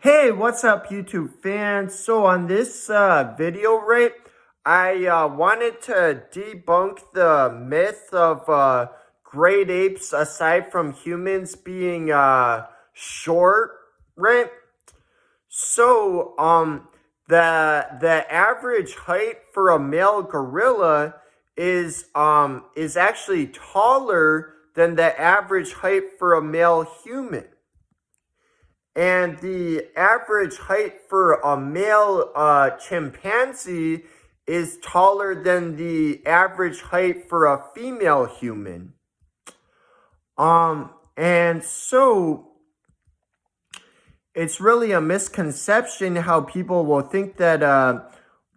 Hey, what's up, YouTube fans? So on this video, right, I wanted to debunk the myth of great apes, aside from humans, being short, right? So, the average height for a male gorilla is actually taller than the average height for a male human. And the average height for a male chimpanzee is taller than the average height for a female human. And so it's really a misconception how people will think that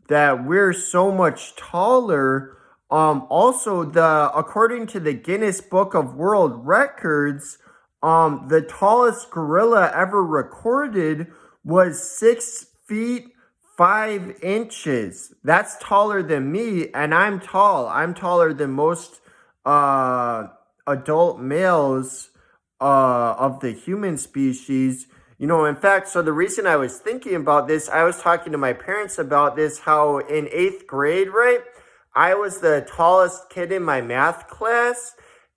that we're so much taller. Also, according to the Guinness Book of World Records, the tallest gorilla ever recorded was 6 feet 5 inches. That's taller than me, and I'm tall. I'm taller than most adult males of the human species. In fact, so the reason I was thinking about this, I was talking to my parents about this, how in 8th grade, right, I was the tallest kid in my math class,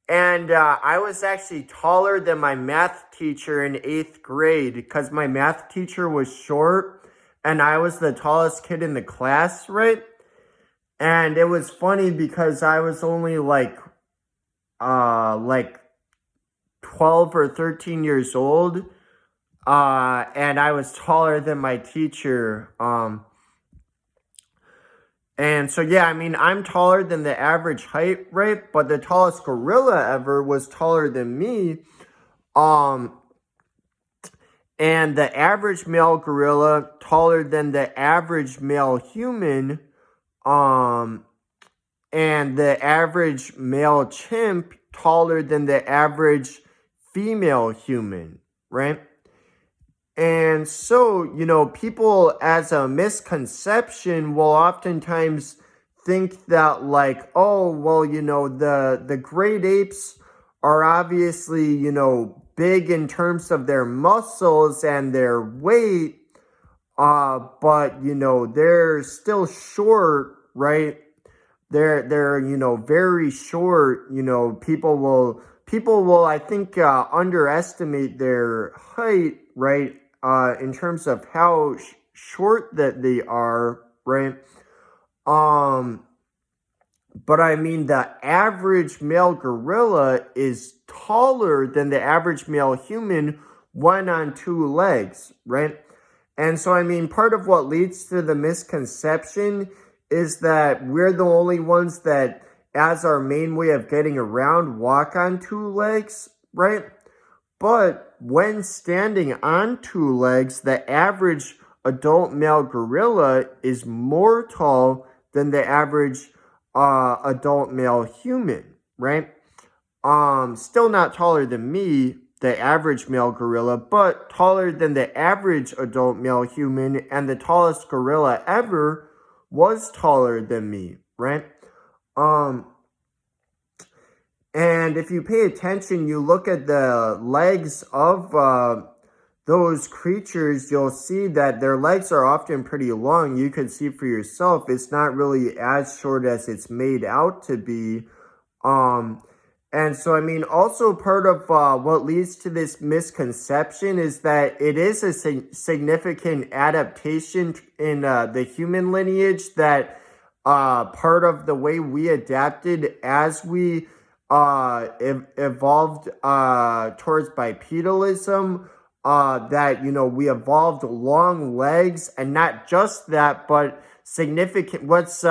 and I was actually taller than my math teacher in 8th grade because my math teacher was short, and I was the tallest kid in the class, right? And it was funny because I was only like 12 or 13 years old, and I was taller than my teacher. And so, yeah, I mean, I'm taller than the average height, right? But the tallest gorilla ever was taller than me. And the average male gorilla taller than the average male human. And the average male chimp taller than the average female human, right? And so, people, as a misconception, will oftentimes think that, like, oh, well, the great apes are obviously, big in terms of their muscles and their weight, but, they're still short, right? They're very short. People will, I think, underestimate their height, right? In terms of how short that they are, right? But I mean, the average male gorilla is taller than the average male human when on 2 legs, right? And so, I mean, part of what leads to the misconception is that we're the only ones that, as our main way of getting around, walk on 2 legs, right? But when standing on 2 legs, the average adult male gorilla is more tall than the average adult male human, right? Still not taller than me, the average male gorilla, but taller than the average adult male human, and the tallest gorilla ever was taller than me, right? And if you pay attention, you look at the legs of those creatures, you'll see that their legs are often pretty long. You can see for yourself, it's not really as short as it's made out to be. And so, I mean, also part of what leads to this misconception is that it is a significant adaptation in the human lineage, that part of the way we adapted as we evolved towards bipedalism, that, we evolved long legs, and not just that, but significant, what's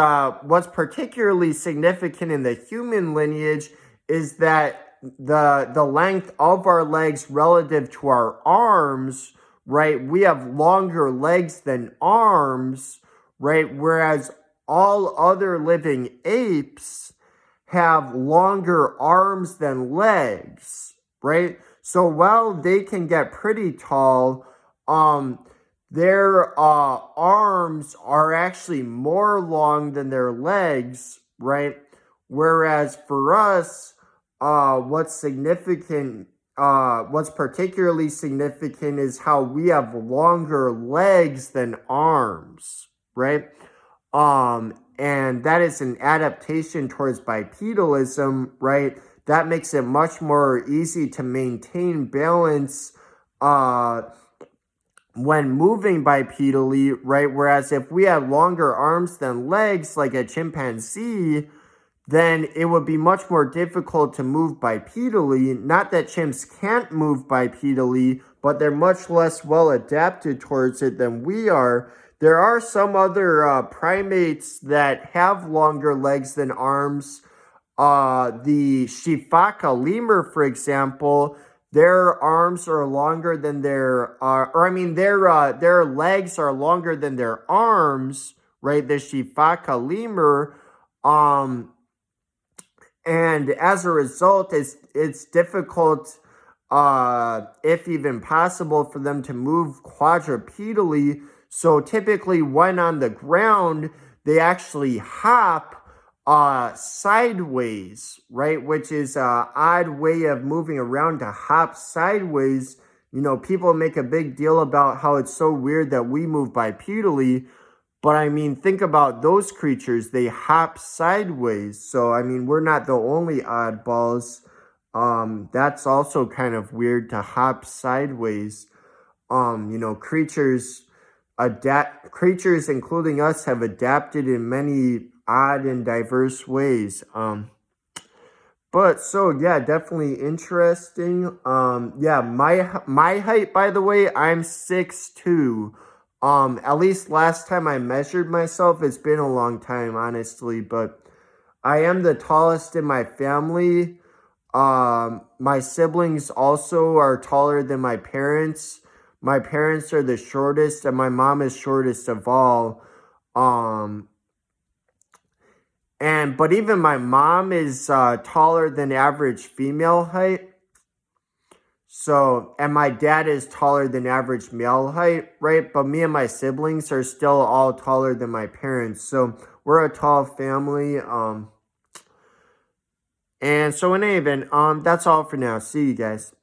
particularly significant in the human lineage is that the length of our legs relative to our arms, right? We have longer legs than arms, right? Whereas all other living apes have longer arms than legs, right? So while they can get pretty tall, their arms are actually more long than their legs, right? Whereas for us, what's significant what's particularly significant is how we have longer legs than arms, right? And that is an adaptation towards bipedalism, right? That makes it much more easy to maintain balance when moving bipedally, right? Whereas if we have longer arms than legs, like a chimpanzee, then it would be much more difficult to move bipedally. Not that chimps can't move bipedally, but they're much less well adapted towards it than we are. There are some other primates that have longer legs than arms. The Shifaka lemur, for example, their arms are longer than their legs are longer than their arms, right? The Shifaka lemur, and as a result, it's difficult, if even possible, for them to move quadrupedally. So typically, when on the ground, they actually hop sideways, right? Which is an odd way of moving around, to hop sideways. You know, people make a big deal about how it's so weird that we move bipedally. But I mean, think about those creatures. They hop sideways. So, I mean, we're not the only oddballs. That's also kind of weird, to hop sideways. You know, creatures including us have adapted in many odd and diverse ways. But so yeah, definitely interesting. Yeah, my height, by the way, I'm 6'2". At least last time I measured myself, it's been a long time, honestly, but I am the tallest in my family. My siblings also are taller than my parents. My parents are the shortest, and my mom is shortest of all. But even my mom is taller than average female height. So, and my dad is taller than average male height, right? But me and my siblings are still all taller than my parents. So we're a tall family. And so in any event, that's all for now. See you guys.